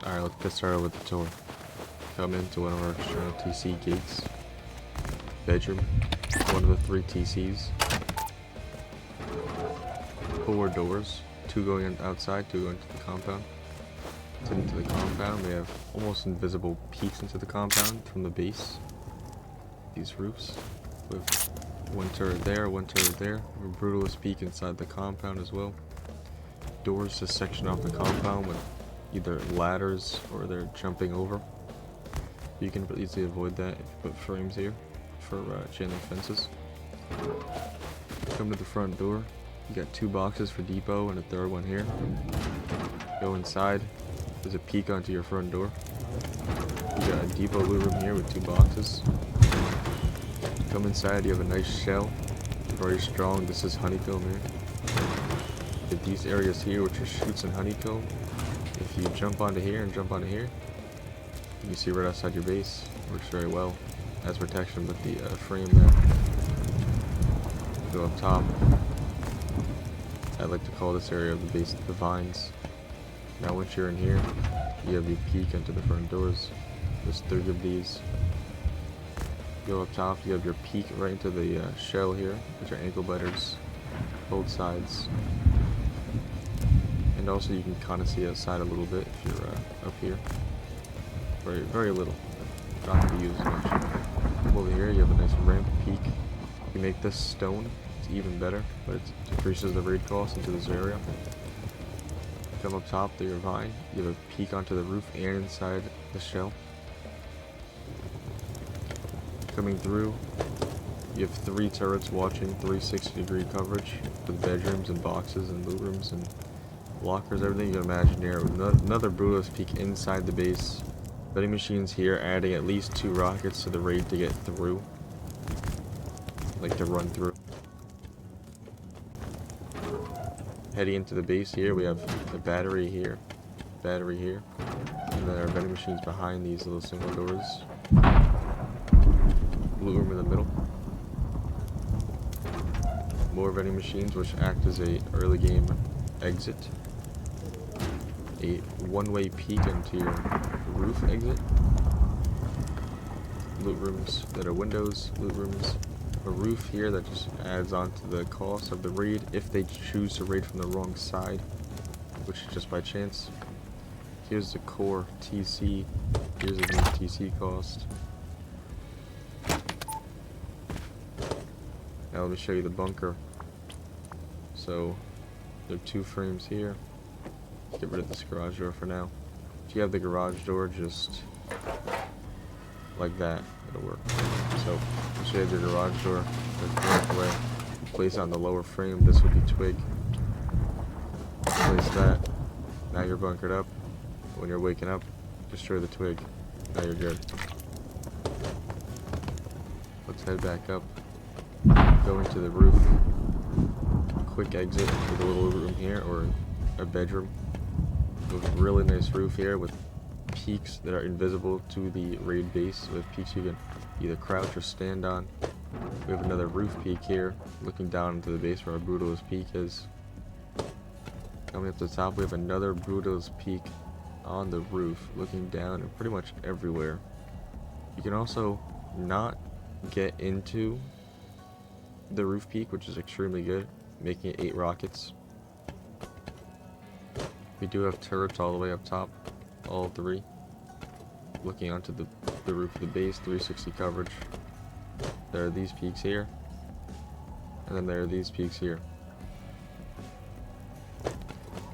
Alright, let's get started with the tour. Come into one of our external TC gates. Bedroom. One of the 3 TCs. 4 doors. 2 going outside, 2 going to the compound. Into the compound, we have almost invisible peaks into the compound from the base. These roofs. With 1 turret there, 1 turret there. A brutalist peak inside the compound as well. Doors to section off the compound with either ladders or they're jumping over. You can easily avoid that if you put frames here for chain link fences. Come to the front door. You got 2 boxes for depot and a 3rd one here. Go inside. There's a peek onto your front door. You got a depot loot room here with 2 boxes. Come inside. You have a nice shell, very strong. This is honeycomb here. You have these areas here which are shoots and honeycomb. If you jump onto here and jump onto here, you can see right outside your base. Works very well as protection with the frame there. Go up top. I like to call this area of the base the vines. Now once you're in here, you have your peek into the front doors. There's 3 of these. Go up top, you have your peek right into the shell here, which are ankle biters, both sides. And also you can kind of see outside a little bit if you're up here. Very, very little. Not to be used much. Over here you have a nice ramp peak. You make this stone, it's even better, but it decreases the raid cost into this area. Come up top to your vine, you have a peek onto the roof and inside the shell. Coming through, you have 3 turrets watching 360-degree coverage with bedrooms and boxes and loot rooms and lockers, everything you can imagine here. Another brutalist peek inside the base. Vending machines here, adding at least 2 rockets to the raid to get through. Like to run through. Heading into the base here, we have the battery here, and then our vending machines behind these little single doors. Blue room in the middle. More vending machines which act as a early game exit. A one-way peek into your roof exit. Loot rooms that are windows, loot rooms. A roof here that just adds on to the cost of the raid if they choose to raid from the wrong side, which is just by chance. Here's the core TC. Here's the new TC cost. Now let me show you the bunker. So there are 2 frames here. Let's get rid of this garage door for now. If you have the garage door, just like that, it'll work. So once you have your garage door, that's away. Place it on the lower frame. This would be twig. Place that. Now you're bunkered up. When you're waking up, destroy the twig. Now you're good. Let's head back up. Go into the roof. Quick exit with a little room here or a bedroom. With a really nice roof here with peaks that are invisible to the raid base. With peaks you can either crouch or stand on. We have another roof peak here, looking down into the base where our brutalist peak is. Coming up to the top, we have another brutalist peak on the roof, looking down and pretty much everywhere. You can also not get into the roof peak, which is extremely good, making it 8 rockets. We do have turrets all the way up top, all 3, looking onto the roof of the base, 360 coverage. There are these peaks here, and then there are these peaks here.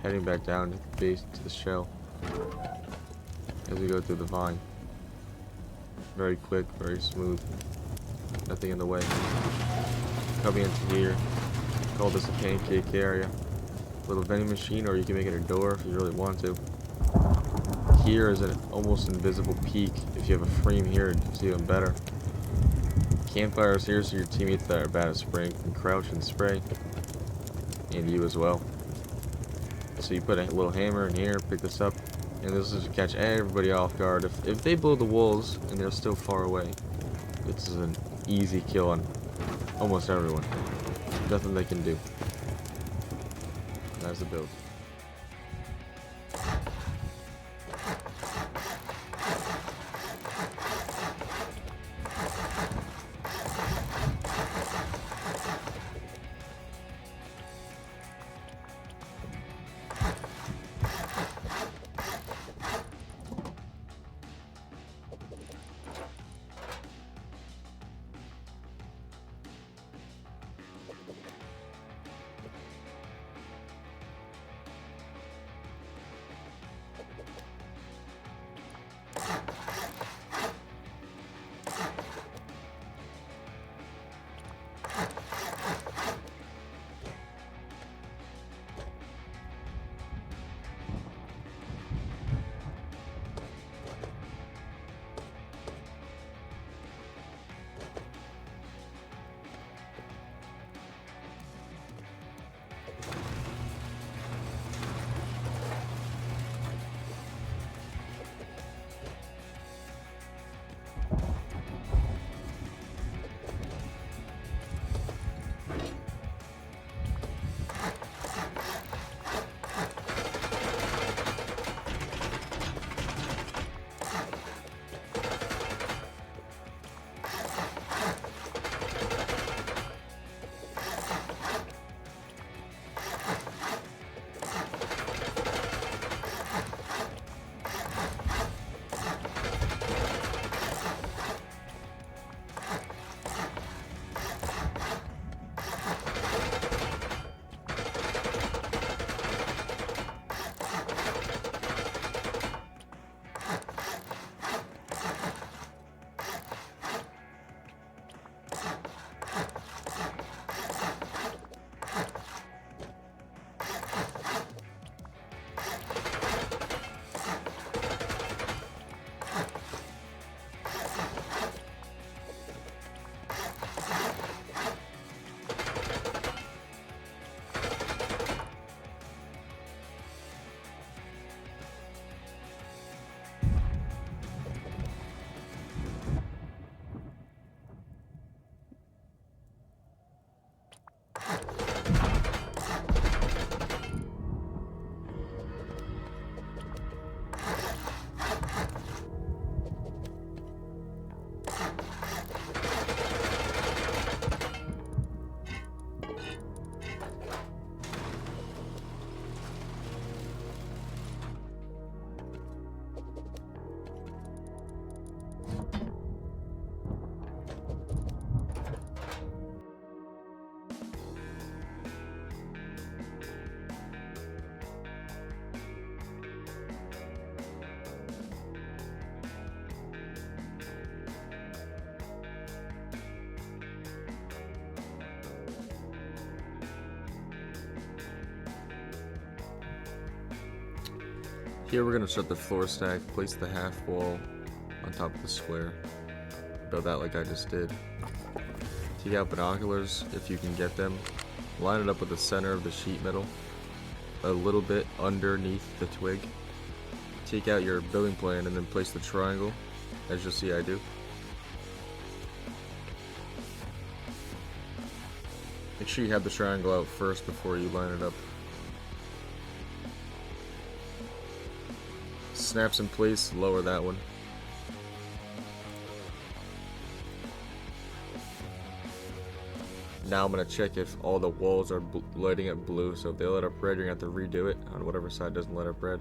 Heading back down to the base, to the shell, as we go through the vine. Very quick, very smooth, nothing in the way. Coming into here, call this a pancake area. Little vending machine, or you can make it a door if you really want to. Here is an almost invisible peak. If you have a frame here, it's even better. Campfires here so your teammates that are bad at spraying can crouch and spray. And you as well. So you put a little hammer in here, pick this up, and this is to catch everybody off guard. If they blow the walls and they're still far away, this is an easy kill on almost everyone. Nothing they can do. That's the build. Here we're going to start the floor stack, place the half wall on top of the square. Build that like I just did. Take out binoculars if you can get them. Line it up with the center of the sheet metal, a little bit underneath the twig. Take out your building plan and then place the triangle, as you'll see I do. Make sure you have the triangle out first before you line it up. Snaps in place, lower that one. Now I'm going to check if all the walls are lighting up blue, so if they light up red, you're going to have to redo it on whatever side doesn't light up red.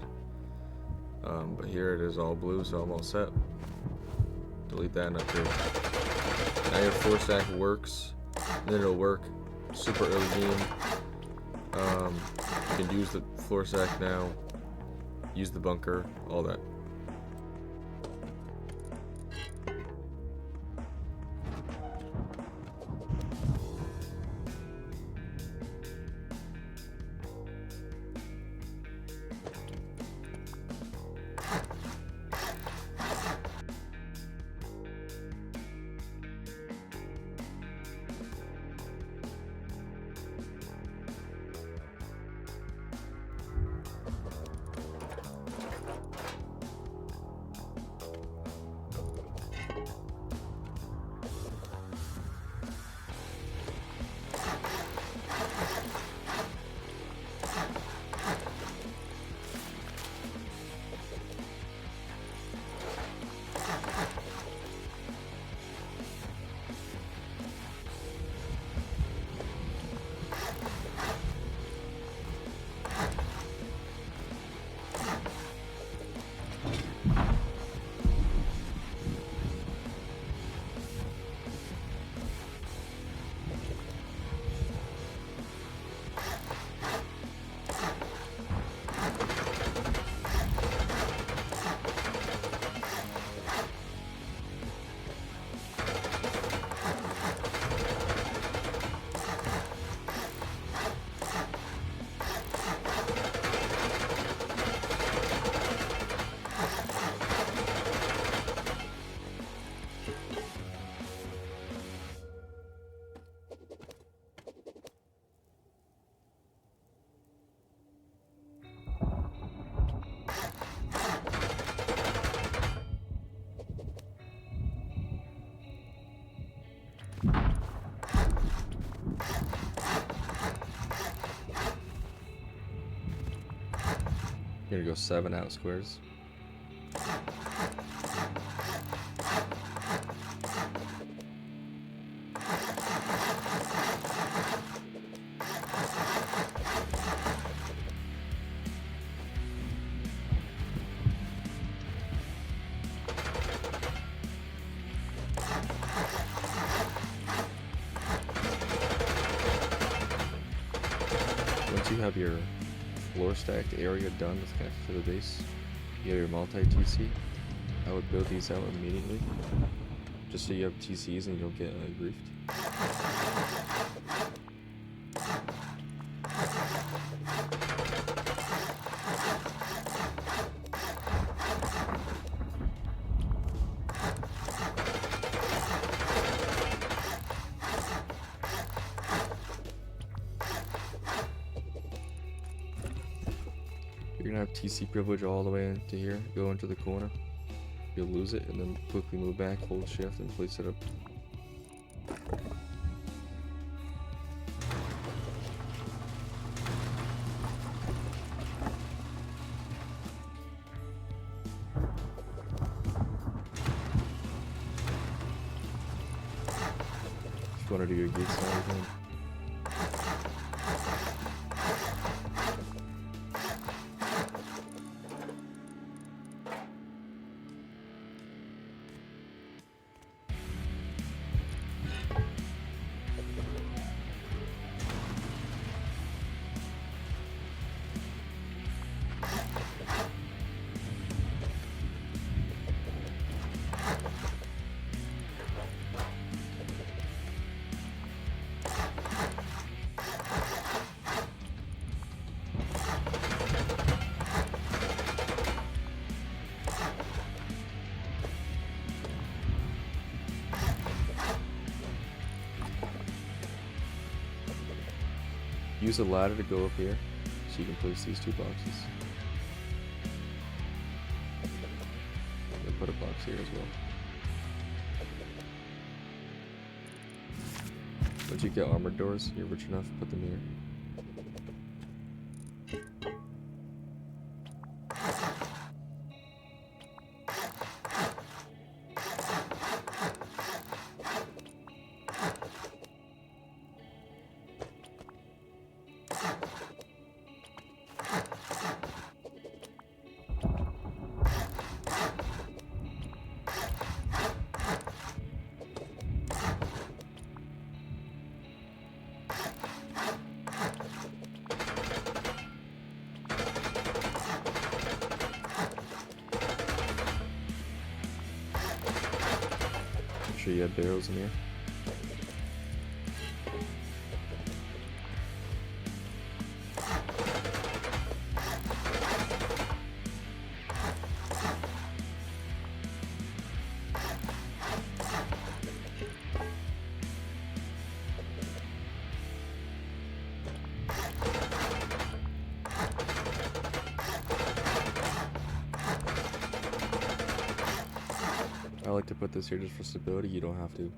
But here it is all blue, so I'm all set. Delete that and up here. Now your floor stack works, and then it'll work super early game. You can use the floor stack now, use the bunker, all that. You're gonna go 7 out squares. Once you have your floor stacked area done that's connected to the base, you have your multi-TC. I would build these out immediately, just so you have TCs and you don't get griefed. You're gonna have TC privilege all the way into here, go into the corner. You'll lose it and then quickly move back, hold shift and place it up. If you want to do your gate side again. Use a ladder to go up here, so you can place these 2 boxes. And put a box here as well. Once you get armored doors, you're rich enough, put them here. Make sure you have barrels in here. I like to put this here just for stability. You don't have to.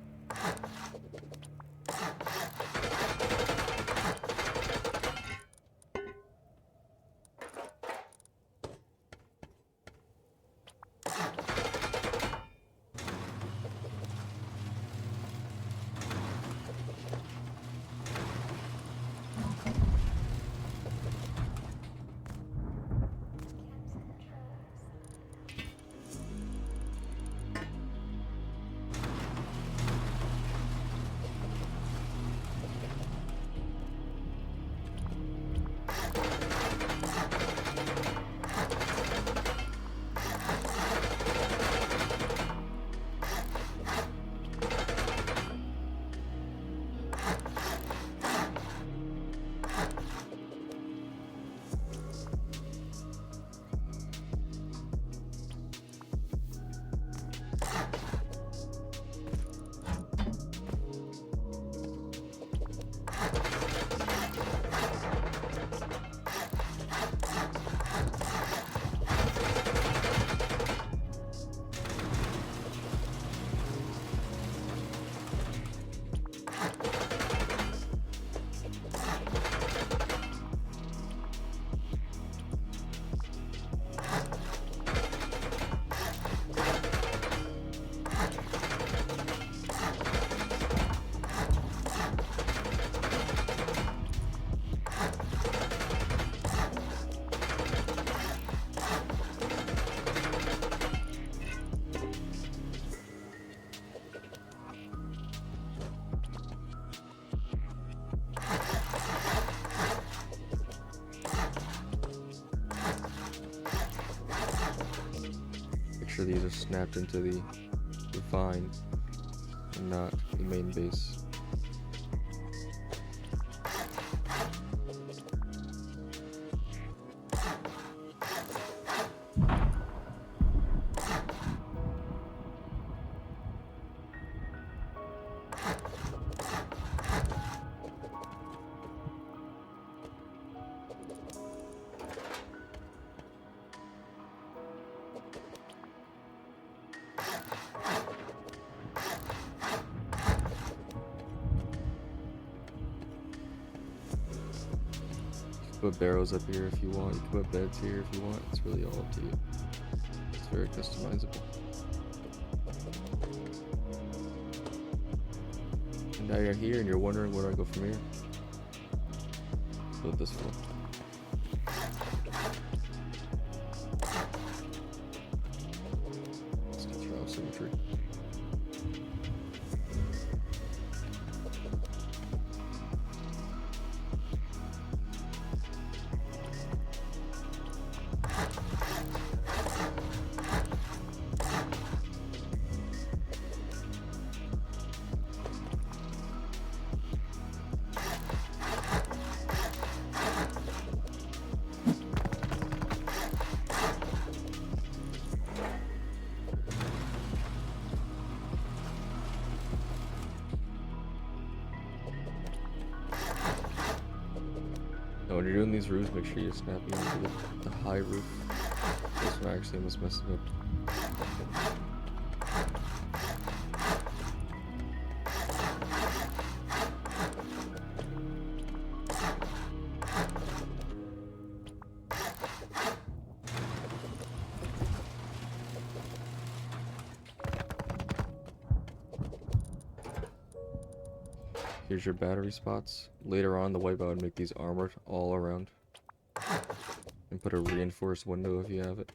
Sure these are snapped into the vine and not the main base. Put barrels up here if you want. You can put beds here if you want. It's really all up to you. It's very customizable. And now you're here and you're wondering where do I go from here? Build this one. Let's get trial symmetry. when you're doing these roofs, make sure you're snapping onto the high roof. This one actually almost messed it up. Here's your battery spots. Later on, the wipeout would make these armored all around. And put a reinforced window if you have it.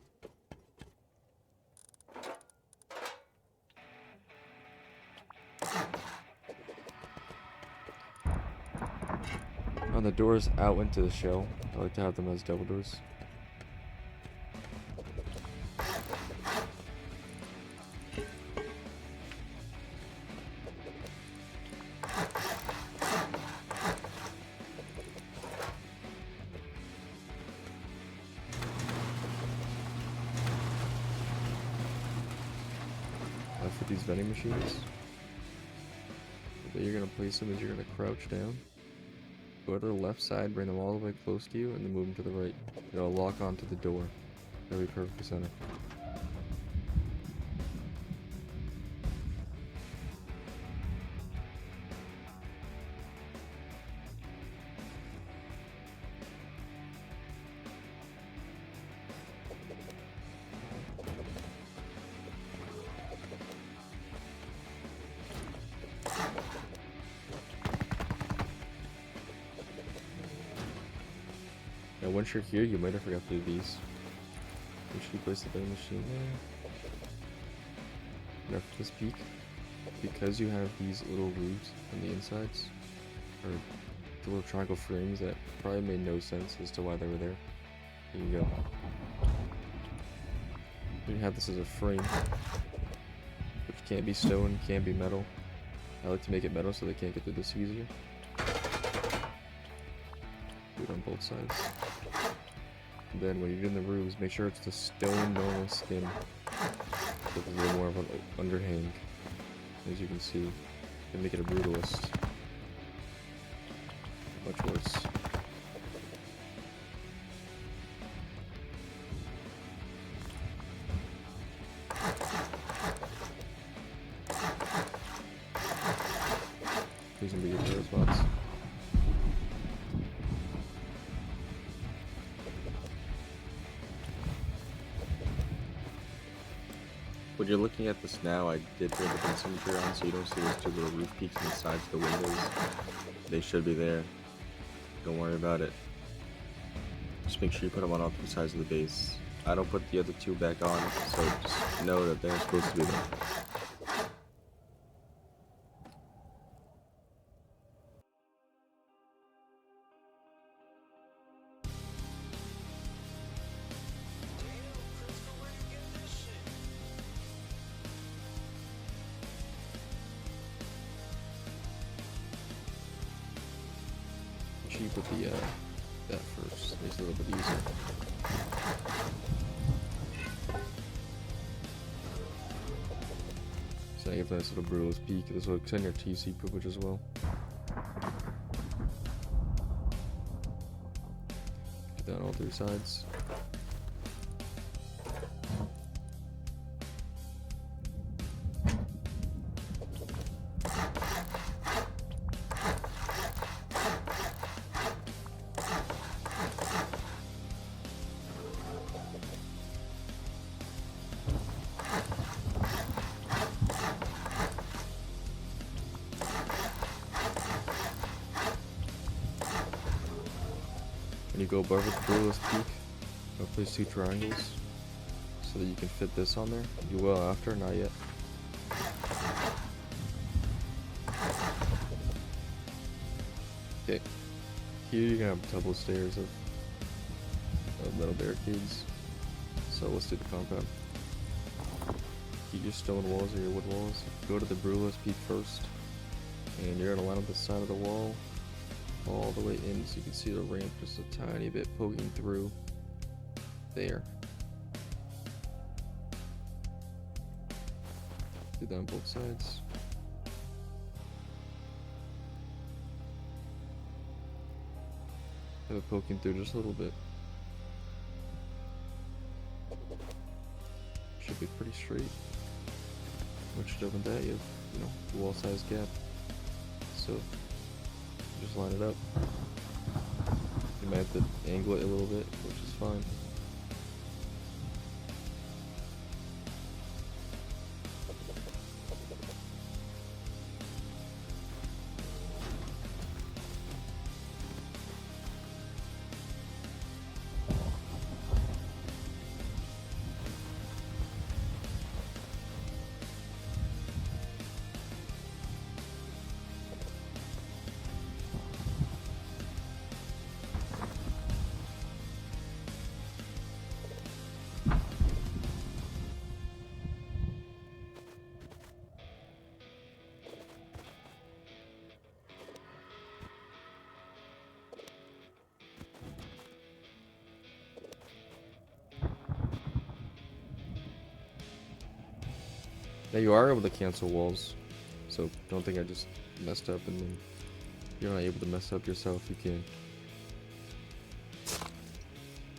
On the doors out into the shell, I like to have them as double doors. For these vending machines, the way you're going to place them is you're going to crouch down, go to the left side, bring them all the way close to you, and then move them to the right. It'll lock onto the door. It'll be perfect center. Now once you're here, you might have forgot to do these. Make sure you place the vending machine there. Now for this peak, because you have these little roofs on the insides, or the little triangle frames that probably made no sense as to why they were there. Here you go. You have this as a frame, which can't be stone, can't be metal. I like to make it metal so they can't get through this easier. Do it on both sides. And then when you're doing the roofs, make sure it's the stone normal skin. So there's a little more of an underhang, as you can see. And make it a brutalist. Much worse. These are gonna be your favorite spots. When you're looking at this now, I did bring the benzometer on so you don't see those two little roof peaks on the sides of the windows. They should be there. Don't worry about it. Just make sure you put them on all three sides of the base. I don't put the other two back on, so just know that they're supposed to be there. You put the that first. Makes it a little bit easier. So you have a nice little brutalist peak. This will extend your TC privilege as well. Get that on all three sides. When you go above the brutalist peak, I'll place two triangles so that you can fit this on there. You will after, not yet. Okay, here you're gonna have double stairs of metal barricades. So let's do the compound. Keep your stone walls or your wood walls. Go to the brutalist peak first, and you're gonna line up the side of the wall all the way in so you can see the ramp just a tiny bit poking through there. Do that on both sides. Have it poking through just a little bit. Should be pretty straight. Once you're done with that, you have, you know, the wall size gap. So just line it up. You might have to angle it a little bit, which is fine. Now you are able to cancel walls, so don't think I just messed up and then you're not able to mess up yourself. You can.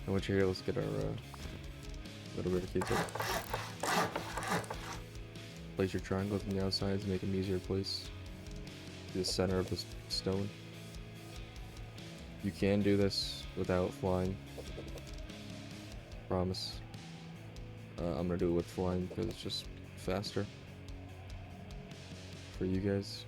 And once you're here, let's get our little barricades up. Place your triangles on the outside to make them easier to place. To the center of the stone. You can do this without flying. Promise. I'm gonna do it with flying because it's just faster for you guys.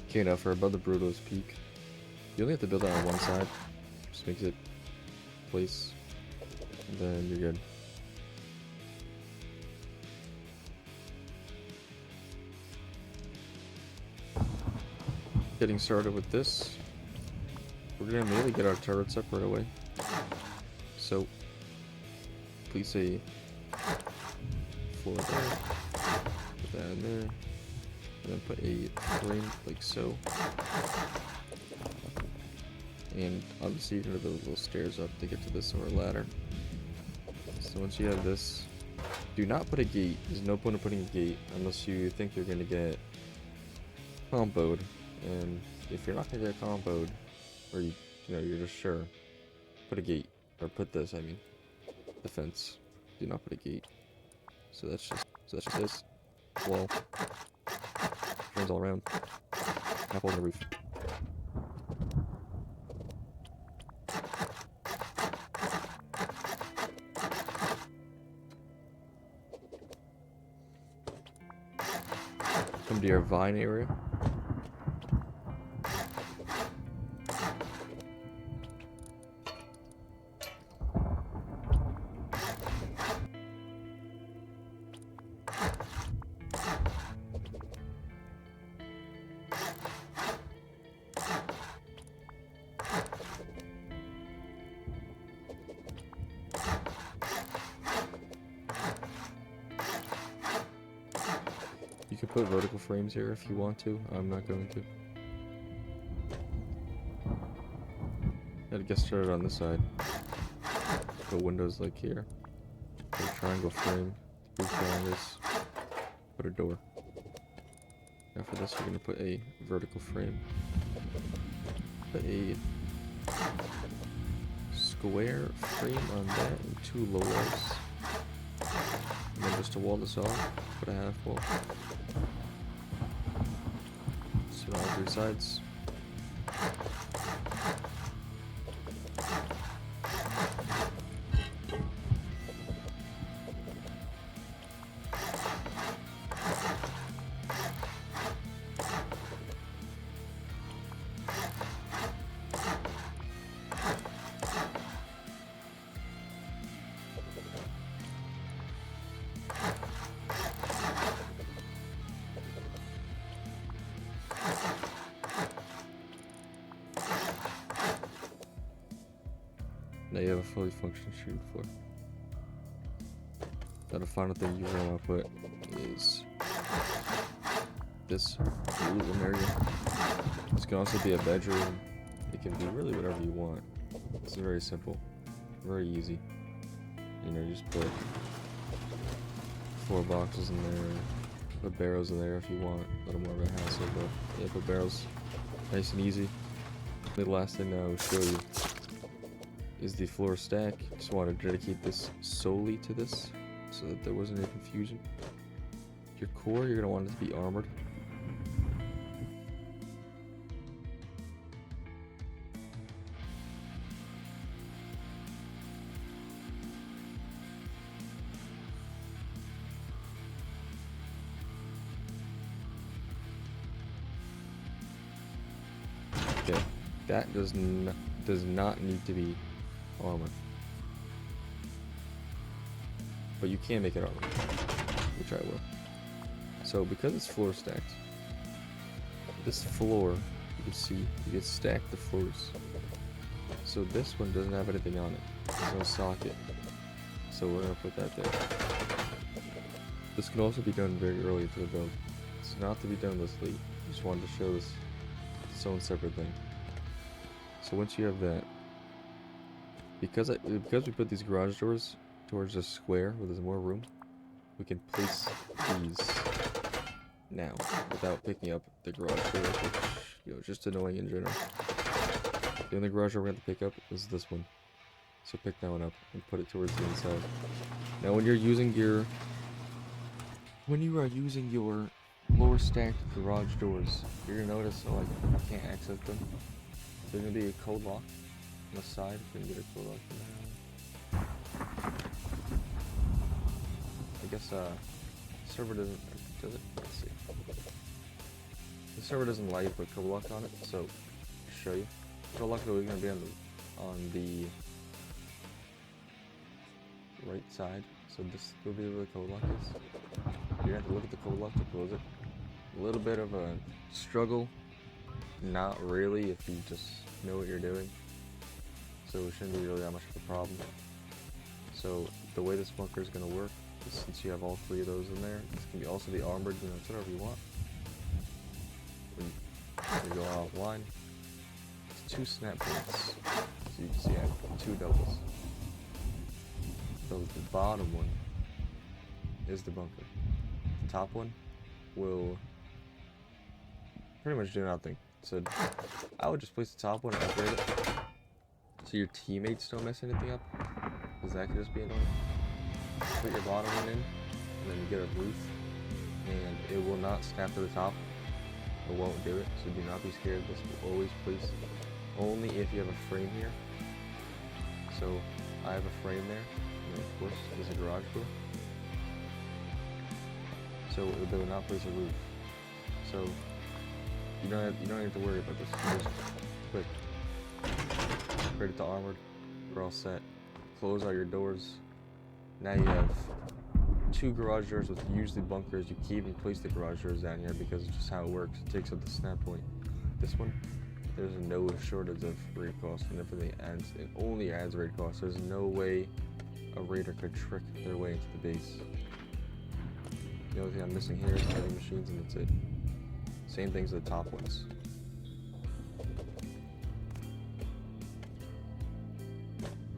Okay, now for above the Bruto's peak, you only have to build it on one side. Just makes it place, and then you're good. Getting started with this, we're gonna immediately get our turrets up right away. So, please say floor there, put that in there. And then put a frame like so. And obviously you're going to build little stairs up to get to this or a ladder. So once you have this, do not put a gate. There's no point in putting a gate unless you think you're going to get comboed. And if you're not going to get comboed, or you know, you're just sure, put a gate. Or put this, I mean, the fence. Do not put a gate. So that's just this wall. Turns all around. Apple on the roof. Come to your vine area. You can put vertical frames here if you want to. I'm not going to. Gotta get started on this side. Put windows like here. Put a triangle frame. 3 triangles. Put a door. Now for this, we're gonna put a vertical frame. Put a square frame on that and 2 low walls. And then just to wall this off, put a half wall. So on all 3 sides. Now you have a fully functioning shooting floor. Now the final thing you're gonna want to put is this room area. This can also be a bedroom. It can be really whatever you want. It's very simple, very easy. You know, you just put 4 boxes in there, put barrels in there if you want. A little more of a hassle, but yeah, put barrels. Nice and easy. The last thing I will show you is the floor stack. Just want to dedicate this solely to this, so that there wasn't any confusion. Your core, you're gonna want it to be armored. Okay, that does not need to be armored, but you can make it armored, which I will. So because it's floor stacked, this floor, you can see you can stack the floors. So this one doesn't have anything on it. There's no socket, so we're gonna put that there. This can also be done very early to the build. It's not to be done this late. Just wanted to show this. Its own separate thing. So once you have that, because we put these garage doors towards a square where there's more room, we can place these now without picking up the garage door, which, you know, just annoying in general. The only garage door we're going to pick up is this one, so pick that one up and put it towards the inside. Now when you are using your lower stacked garage doors, you're gonna notice like you can't access them. There's gonna be a code lock on the side. If you can get a code lock from there. I guess server does it? Let's see. The server doesn't allow you to put code lock on it, so I'll show you. Code lock is always gonna be on the right side. So this will be where the code lock is. You're gonna have to look at the code lock to close it. A little bit of a struggle, not really if you just know what you're doing, so it shouldn't be really that much of a problem. So the way this bunker is going to work is, since you have all 3 of those in there, this can also be armored, you know, it's whatever you want. When you go offline, it's 2 snap points, so you can see I have 2 doubles. So the bottom one is the bunker. The top one will pretty much do nothing. So I would just place the top one and upgrade it so your teammates don't mess anything up, because that could just be annoying. Put your bottom one in, and then you get a roof, and it will not snap to the top. It won't do it, so do not be scared. This will always place only if you have a frame here. So I have a frame there, and of course there's a garage door. So they will not place a roof. So you don't have to worry about this. Just quick. Upgrade it to armored. We're all set. Close all your doors. Now you have 2 garage doors with usually bunkers. You can't even place the garage doors down here because it's just how it works. It takes up the snap point. This one, there's no shortage of raid cost, and everything adds. It only adds raid cost. There's no way a raider could trick their way into the base. The only thing I'm missing here is heavy machines, and that's it. Same things with the top ones.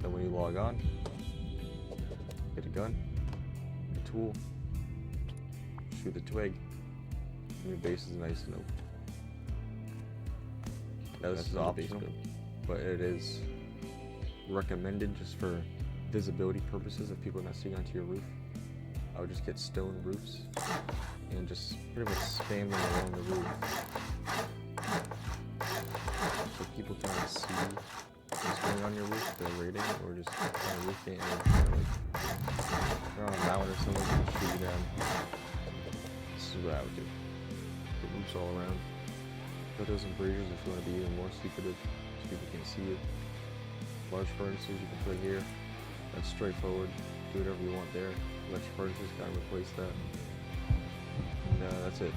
Then when you log on, get a gun, a tool, shoot the twig, and your base is nice and open. Now this is optional, but it is recommended just for visibility purposes if people are not seeing onto your roof. I would just get stone roofs and just pretty much spam them along the roof, so people can see what's going on your roof, they're raiding, or just on a roof game, like they're on a mountain or something, they can shoot you down. This is what I would do. Put roofs all around. Photos and braziers if you want to be even more secretive, so people can't see you. Large furnaces you can put here. That's straightforward. Do whatever you want there. Electric furnaces, gotta replace that. And that's it.